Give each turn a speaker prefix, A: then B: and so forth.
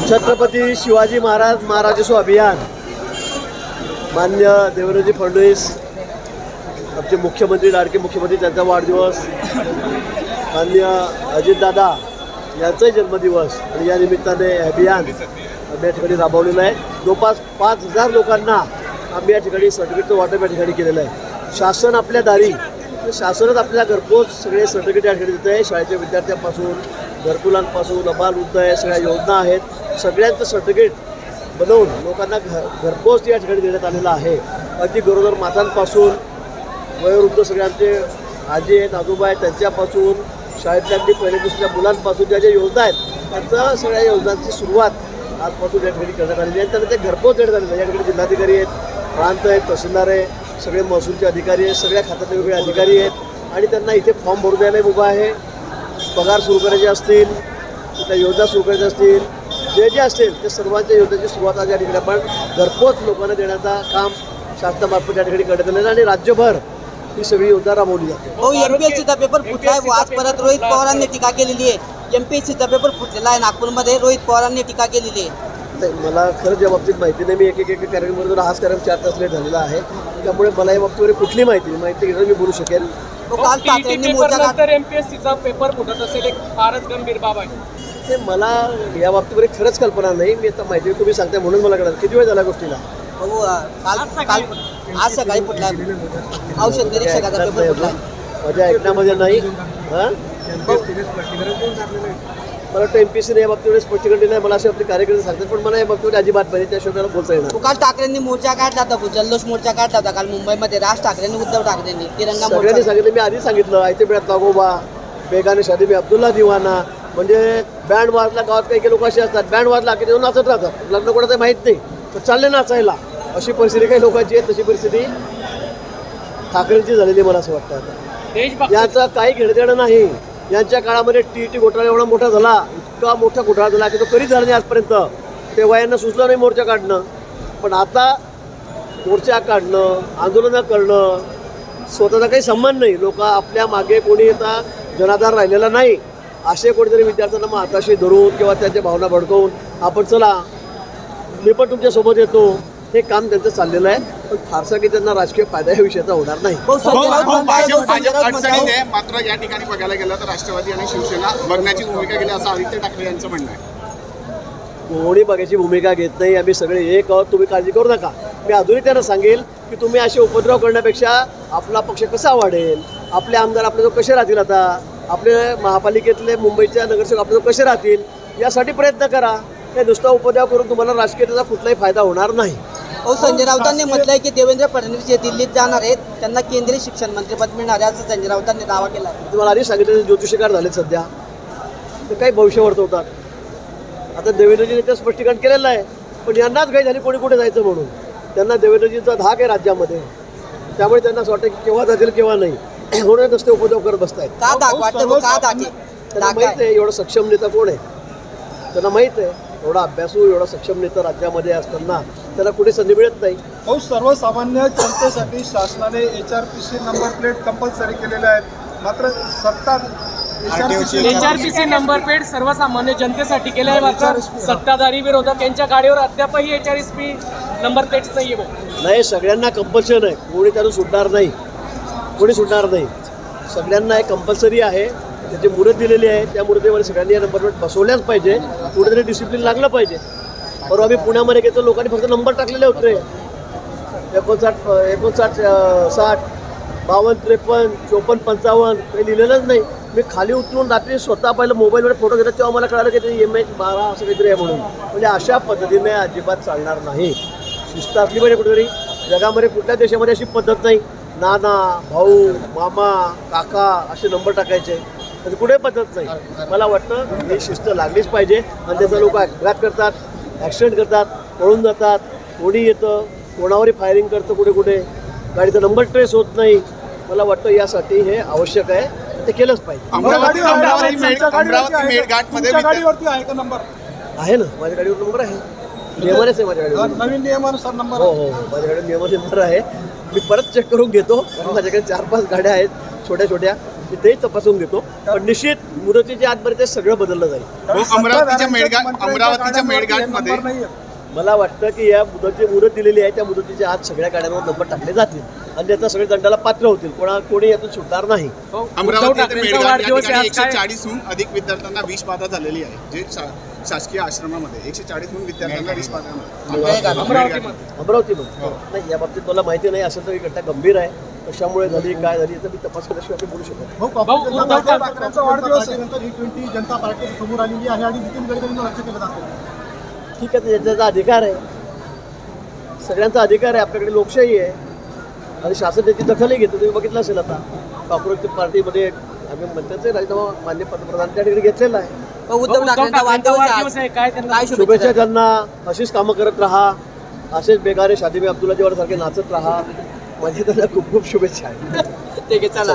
A: छत्रपती शिवाजी महाराजोत्सव अभियान मान्य देवेंद्रजी फडणवीस आमचे मुख्यमंत्री लाडके मुख्यमंत्री त्यांचा वाढदिवस मान्य अजितदादा यांचाही जन्मदिवस आणि या निमित्ताने अभियान आम्ही या ठिकाणी राबवलेलं आहे. जवळपास 5,000 लोकांना आम्ही या ठिकाणी सर्टिफिकेटचं वाटप या ठिकाणी केलेलं आहे. शासन आपल्या दारी शासनच आपल्याला घरपोच सगळे सर्टिफिकेट या ठिकाणी देत आहे. शाळेच्या विद्यार्थ्यांपासून घरकुलांपासून अबालवृद्ध आहे सगळ्या योजना आहेत. सगळ्यांचं सर्टिफिकेट बनवून लोकांना घरपोच या ठिकाणी देण्यात आलेलं आहे. अगदी गरोदर मातांपासून वयोवृद्ध सगळ्यांचे आजी आहेत आजोबा आहेत त्यांच्यापासून शाळेतल्या अगदी पहिल्या दुसऱ्या मुलांपासून ज्या ज्या योजना आहेत त्यांच्या सगळ्या योजनांची सुरुवात आजपासून या ठिकाणी करण्यात आलेली आहे. त्यांना ते घरपोच देण्यात आलेलं आहे. या ठिकाणी जिल्हाधिकारी आहेत, प्रांत आहेत, तहसीलदार आहे, सगळे महसूलचे अधिकारी आहेत, सगळ्या खात्यातले वेगळे अधिकारी आहेत आणि त्यांना इथे फॉर्म भरून द्यायला उभा आहे. पगार सुरू करायचे असतील, त्या योजना सुरू करायच्या असतील, जे असतील ते सर्वांच्या योजनेची सुरुवात आज या ठिकाणी आपण घरपोच लोकांना देण्याचा काम शासनामार्फत या ठिकाणी करण्यात आलेलं आहे आणि राज्यभर ही सगळी योजना राबवली जाते.
B: हो, एमपीएससीचा पेपर फुटला आहे. आज परत रोहित पवारांनी टीका केलेली आहे. एमपीएससीचा पेपर फुटलेला आहे नागपूरमध्ये, रोहित पवारांनी टीका केलेली आहे.
A: मला खरंच या बाबतीत माहिती नाही. मी एक कार्यक्रमावर हाच कार्यक्रम 4 तास लेट झालेला आहे त्यामुळे मला या बाबतीवर कुठली माहिती घेऊन मी बोलू शकेल.
B: काल ठाकरेंनी मोर्चा
C: एमपीएससीचा पेपर फुटत असेल एक फारच गंभीर बाब आहे.
A: ते मला या बाबतीवर खरंच कल्पना नाही. मी आता माहिती तुम्ही सांगताय म्हणून मला कळलं. किती वेळ झाला गोष्टीला?
B: हो, आज सकाळी फुटला औषध निरीक्षकाचा पेपर फुटला.
A: माझ्या ऐकण्यामध्ये नाही. हां, मला वाटतं एमपीएससीने या बाबतीवर स्पष्टीकरण दिलं आहे. मला असे आपले कार्यकर्ते सांगतात पण मला या बाबतीवर अजिबात नाही. त्याशिवाय त्याला बोलता येणार.
B: काल ठाकरेंनी मोर्चा काढला होता, जल्लोष मोर्चा काढला होता काल मुंबईमध्ये. राज ठाकरेंनी उद्धव ठाकरेंनी तिरंगा
A: सगळ्यांनी सांगितलं. मी आधी सांगितलं आयते पिढ्यात नागोबा बेगाने शादी मी अब्दुल्ला दिवाना म्हणजे बँड वाजला. गावात काही लोक असे असतात बँड वाजला की ते नाचत राहतात. लग्न कोणाचं माहीत नाही तर चालले नाचायला. अशी परिस्थिती काही लोकांची आहे. तशी परिस्थिती ठाकरेंची झालेली मला असं वाटतं. आता याचं काही घेणं नाही. यांच्या काळामध्ये टी घोटाळा एवढा मोठा झाला, इतका मोठा घोटाळा झाला की तो कधीच झाला नाही आजपर्यंत. तेव्हा यांना सुचलं नाही मोर्चा काढणं. पण आता मोर्चा काढणं, आंदोलनं करणं स्वतःचा काही संबंध नाही. लोक आपल्या मागे कोणी आता जनाधार राहिलेला नाही. असे कोणीतरी विद्यार्थ्यांना मग हाताशी धरून किंवा त्यांच्या भावना भडकवून आपण चला मी पण तुमच्यासोबत येतो हे काम त्यांचं चाललेलं आहे. पण फारसा की त्यांना राजकीय फायदा या विषयाचा होणार नाही.
D: मात्र या ठिकाणी बघायला गेलं तर राष्ट्रवादी आणि शिवसेना बघण्याची भूमिका गेली असं आदित्य ठाकरे यांचं म्हणणं आहे.
A: कोणी बघायची भूमिका घेत नाही. आम्ही सगळे एक आहोत. तुम्ही काळजी करू नका. मी अजूनही त्यांना सांगेल की तुम्ही असे उपद्रव करण्यापेक्षा आपला पक्ष कसा वाढेल, आपले आमदार आपल्याजवळ कसे राहतील, आता आपले महापालिकेतले मुंबईच्या नगरसेवक आपल्याजवळ कसे राहतील यासाठी प्रयत्न करा. हे नुसता उपद्रव करून तुम्हाला राजकीय त्याचा कुठलाही फायदा होणार नाही.
B: हो, संजय राऊतांनी म्हटलंय की देवेंद्र फडणवीस हे दिल्लीत जाणार आहेत, त्यांना केंद्रीय शिक्षण मंत्रिपद मिळणार आहे असं संजय राऊतांनी दावा केला आहे.
A: तुम्हाला आधी सांगितलं ज्योतिषकार झाले सध्या ते काही भविष्य वर्तवतात. आता देवेंद्रजीने ते स्पष्टीकरण केलेलं आहे. पण यांनाच काही झाली कोणी कुठे जायचं म्हणून. त्यांना देवेंद्रजींचा धाक आहे राज्यामध्ये. त्यामुळे त्यांना असं वाटतं की केव्हा जातील केव्हा नाही म्हणून नुसते उपद्रव करत बसतायत.
B: का धाक वाटतं? का धाक?
A: त्यांना माहीत आहे एवढा सक्षम नेता कोण आहे. त्यांना माहीत आहे एवढा अभ्यासू एवढा सक्षम नेता राज्यामध्ये असताना त्याला कुठे संधी मिळत नाही.
E: हो, सर्वसामान्य जनतेसाठी शासनाने HRPC नंबर प्लेट कंपल्सरी केलेले आहेत. मात्र
C: HRPC नंबर प्लेट सर्वसामान्य जनतेसाठी केले आहे. मात्र सत्ताधारी विरोधक यांच्या गाडीवर अद्यापही HRPC नंबर प्लेट्स नाही आहे.
A: नाही, सगळ्यांना कंपल्शन आहे. कोणी त्यातून सुटणार नाही. कोणी सुटणार नाही. सगळ्यांना एक कंपल्सरी आहे. त्याची मुदत दिलेली आहे. त्या मुदतीमध्ये सगळ्यांनी या नंबर प्लेट बसवल्याच पाहिजे. कुठेतरी डिसिप्लिन लागलं पाहिजे. बरोबर. आम्ही पुण्यामध्ये घेतो लोकांनी फक्त नंबर टाकलेले होते 59 60 52 53 54 55 काही लिहिलेलंच नाही. मी खाली उतरून रात्री स्वतः पहिलं मोबाईलवर फोटो घेतला तेव्हा मला कळालं की ते MH12 असं काहीतरी आहे म्हणून. म्हणजे अशा पद्धतीने अजिबात चालणार नाही. शिस्त असली पाहिजे कुठेतरी. जगामध्ये कुठल्या देशामध्ये अशी पद्धत नाही. नाना भाऊ मामा काका असे नंबर टाकायचे म्हणजे कुठे पद्धत नाही. मला वाटतं ही शिस्त लागलीच पाहिजे. आणि त्याचा लोक अपघात करतात, ॲक्सिडेंट करतात, पळून जातात, कोणी येतं कोणावरही फायरिंग करतं, कुठे कुठे गाडीचा नंबर ट्रेस होत नाही. मला वाटतं यासाठी हे आवश्यक आहे. ते केलंच पाहिजे.
E: गाडीवरती आहे का नंबर?
A: आहे ना, माझ्या गाडीवर नंबर आहे. नियमानेच आहे माझ्या गाडीवर.
E: नवीन नियमानुसार नंबर.
A: हो हो, माझ्याकडे नियमाने नंबर आहे. मी परत चेक करून घेतो. कारण माझ्याकडे 4-5 गाड्या आहेत छोट्या छोट्या. मी तेही तपासून घेतो पण निश्चित मुदतीच्या आतमध्ये ते सगळं बदललं जाईल
E: कारण
D: अमरावतीच्या
E: सत्ताधाऱ्यांच्या
D: अमरावतीच्या
E: मंत्र्यांच्या
D: मेळघाटमध्ये
E: नंबर नाहीये.
A: मला वाटतं की या मुदत दिलेली आहे त्या मुदतीच्या आत सगळ्या गाड्यांवर नंबर टाकले जातील आणि त्याचा सगळे दंडाला पात्र होतील कोणी यातून सुटणार नाही
C: हो, उद्धव
D: अमरावती ते
C: ठाकरेंचा
D: मेळघाट या
C: वाढदिवस आहे
D: ठिकाणी
C: आज काय
D: 140हून अधिक विद्यार्थ्यांना विष बाधा झालेली आहे जे शासकीय आश्रमामध्ये 140हून विद्यार्थ्यांना विष बाधा
C: अमरावतीमध्ये
A: अमरावतीमध्ये नाही या बाबतीत मला माहिती नाही असेल तर ही घटना गंभीर आहे कशामुळे झाली काय झाली तर मी तपास केल्याशिवाय काही बोलू शकत नाही.
C: भाऊ, उद्धव
E: ठाकरेंचा वाढदिवस आहे.
F: जनता पार्टी समोर आलेली आहे आणि नितीन गडकरींना लक्ष केलं जातं.
A: ठीक आहे त्याचा अधिकार आहे सगळ्यांचा अधिकार आहे आपल्याकडे लोकशाही आहे आणि शासन त्याची दखलही घेतो तुम्ही बघितलं असेल आता काँग्रेस पार्टीमध्ये आम्ही मंत्र्यांचे राजीनामा मान्य पंतप्रधान त्या ठिकाणी घेतलेला आहे
B: पण उद्धव ठाकरेंचा वाढदिवस आहे
C: वाढदिवस आहे काय
B: आज.
C: त्यांना
B: काय
A: शुभेच्छा
B: शुभेच्छा
A: त्यांना अशीच कामं करत राहा असेच बेगारे शादी में अब्दुल्ला सारखे नाचत राहा माझी त्यांना खूप खूप शुभेच्छा आहेत
B: ठीक आहे चला